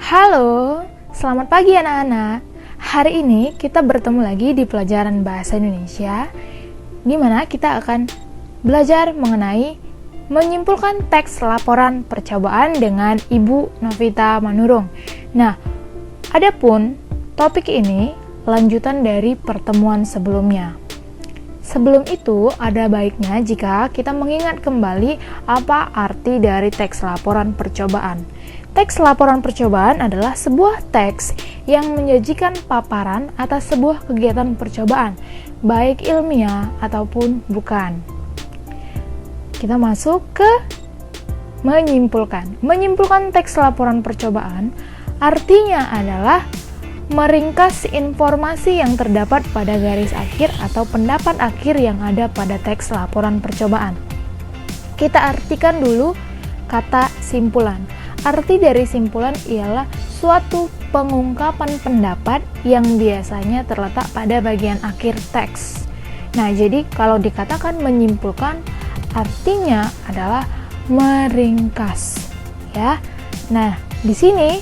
Halo, selamat pagi anak-anak. Hari ini kita bertemu lagi di pelajaran Bahasa Indonesia, di mana kita akan belajar mengenai menyimpulkan teks laporan percobaan dengan Ibu Novita Manurung. Nah, adapun topik ini lanjutan dari pertemuan sebelumnya. Sebelum itu, ada baiknya jika kita mengingat kembali apa arti dari teks laporan percobaan. Teks laporan percobaan adalah sebuah teks yang menyajikan paparan atas sebuah kegiatan percobaan, baik ilmiah ataupun bukan. Kita masuk ke menyimpulkan. Menyimpulkan teks laporan percobaan artinya adalah meringkas informasi yang terdapat pada garis akhir atau pendapat akhir yang ada pada teks laporan percobaan. Kita artikan dulu kata simpulan. Arti dari simpulan ialah suatu pengungkapan pendapat yang biasanya terletak pada bagian akhir teks. Nah, jadi kalau dikatakan menyimpulkan, artinya adalah meringkas, ya. Nah, di sini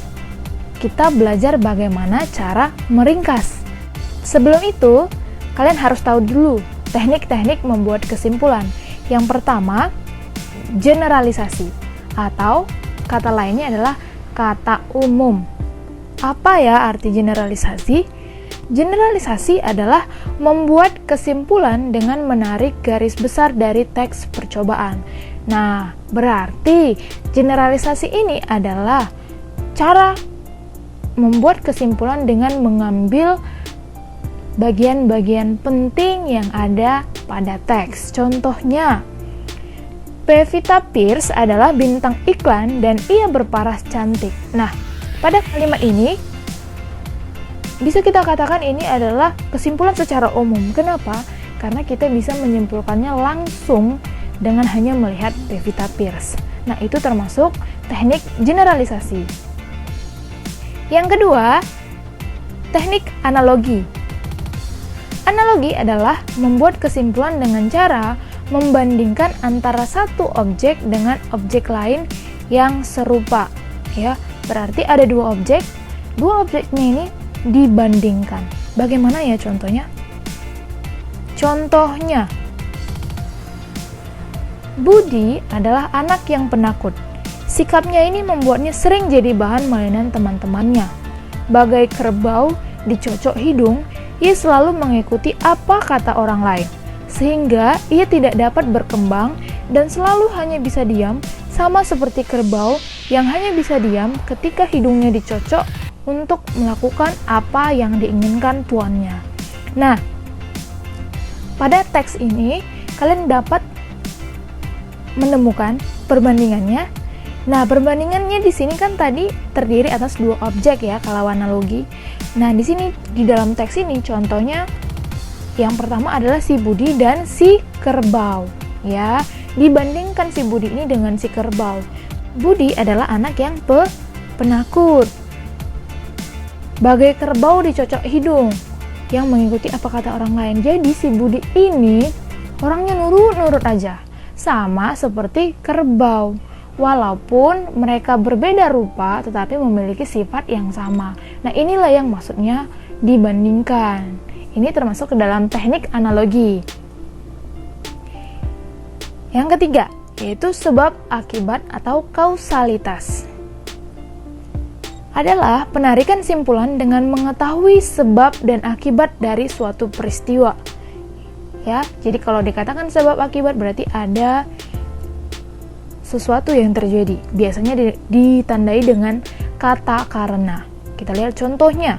kita belajar bagaimana cara meringkas. Sebelum itu, kalian harus tahu dulu teknik-teknik membuat kesimpulan. Yang pertama, generalisasi, atau kata lainnya adalah kata umum. Apa ya arti generalisasi? Generalisasi adalah membuat kesimpulan dengan menarik garis besar dari teks percobaan. Nah, berarti generalisasi ini adalah cara membuat kesimpulan dengan mengambil bagian-bagian penting yang ada pada teks. Contohnya, Pevita Pierce adalah bintang iklan dan ia berparas cantik. Nah, pada kalimat ini bisa kita katakan ini adalah kesimpulan secara umum. Kenapa? Karena kita bisa menyimpulkannya langsung dengan hanya melihat Pevita Pierce. Nah, itu termasuk teknik generalisasi. Yang kedua, teknik analogi. Analogi adalah membuat kesimpulan dengan cara membandingkan antara satu objek dengan objek lain yang serupa, ya. Berarti ada dua objeknya ini dibandingkan. Bagaimana ya contohnya? Contohnya, Budi adalah anak yang penakut. Sikapnya ini membuatnya sering jadi bahan mainan teman-temannya. Bagai kerbau dicocok hidung, ia selalu mengikuti apa kata orang lain, sehingga ia tidak dapat berkembang dan selalu hanya bisa diam, sama seperti kerbau yang hanya bisa diam ketika hidungnya dicocok untuk melakukan apa yang diinginkan tuannya. Nah, pada teks ini kalian dapat menemukan perbandingannya. Nah, perbandingannya di sini kan tadi terdiri atas dua objek ya, kalau analogi. Nah, di sini di dalam teks ini contohnya yang pertama adalah si Budi dan si kerbau, ya. Dibandingkan si Budi ini dengan si kerbau. Budi adalah anak yang penakut. Bagai kerbau dicocok hidung, yang mengikuti apa kata orang lain. Jadi si Budi ini orangnya nurut-nurut aja, sama seperti kerbau. Walaupun mereka berbeda rupa, tetapi memiliki sifat yang sama. Nah, inilah yang maksudnya dibandingkan. Ini termasuk ke dalam teknik analogi. Yang ketiga, yaitu sebab akibat atau kausalitas. Adalah penarikan simpulan dengan mengetahui sebab dan akibat dari suatu peristiwa. Ya, jadi kalau dikatakan sebab akibat berarti ada sesuatu yang terjadi. Biasanya ditandai dengan kata karena. Kita lihat contohnya.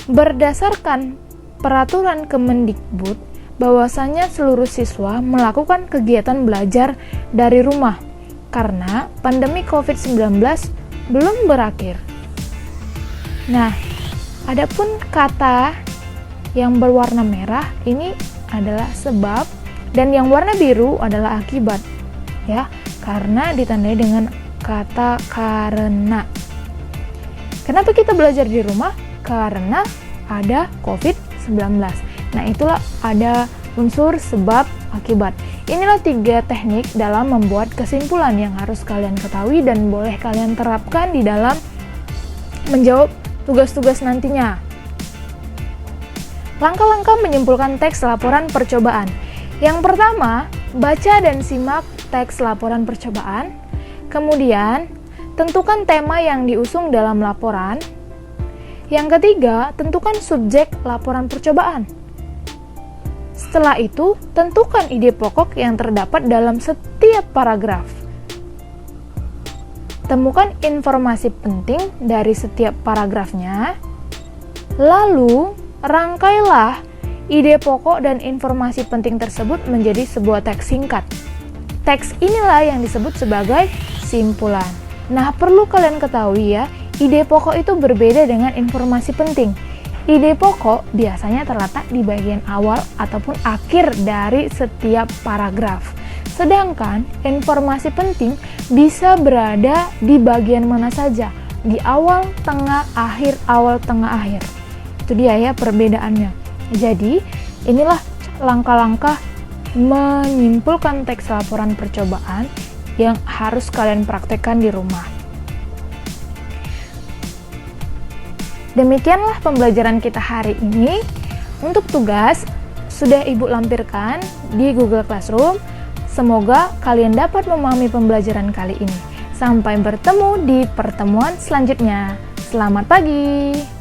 Berdasarkan peraturan Kemendikbud, bahwasanya seluruh siswa melakukan kegiatan belajar dari rumah karena pandemi COVID-19 belum berakhir. Nah, adapun kata yang berwarna merah ini adalah sebab dan yang warna biru adalah akibat, ya, karena ditandai dengan kata karena. Kenapa kita belajar di rumah? Karena ada COVID-19. Nah, itulah ada unsur sebab akibat. Inilah 3 teknik dalam membuat kesimpulan yang harus kalian ketahui dan boleh kalian terapkan di dalam menjawab tugas-tugas nantinya. Langkah-langkah menyimpulkan teks laporan percobaan. Yang pertama, baca dan simak teks laporan percobaan. Kemudian, tentukan tema yang diusung dalam laporan. Yang ketiga, tentukan subjek laporan percobaan. Setelah itu, tentukan ide pokok yang terdapat dalam setiap paragraf. Temukan informasi penting dari setiap paragrafnya. Lalu, rangkailah ide pokok dan informasi penting tersebut menjadi sebuah teks singkat. Teks inilah yang disebut sebagai simpulan. Nah, perlu kalian ketahui ya, ide pokok itu berbeda dengan informasi penting. Ide pokok biasanya terletak di bagian awal ataupun akhir dari setiap paragraf. Sedangkan informasi penting bisa berada di bagian mana saja, di awal, tengah, akhir, awal, tengah, akhir. Itu dia ya perbedaannya. Jadi, inilah langkah-langkah menyimpulkan teks laporan percobaan yang harus kalian praktekkan di rumah. Demikianlah pembelajaran kita hari ini. Untuk tugas, sudah Ibu lampirkan di Google Classroom. Semoga kalian dapat memahami pembelajaran kali ini. Sampai bertemu di pertemuan selanjutnya. Selamat pagi!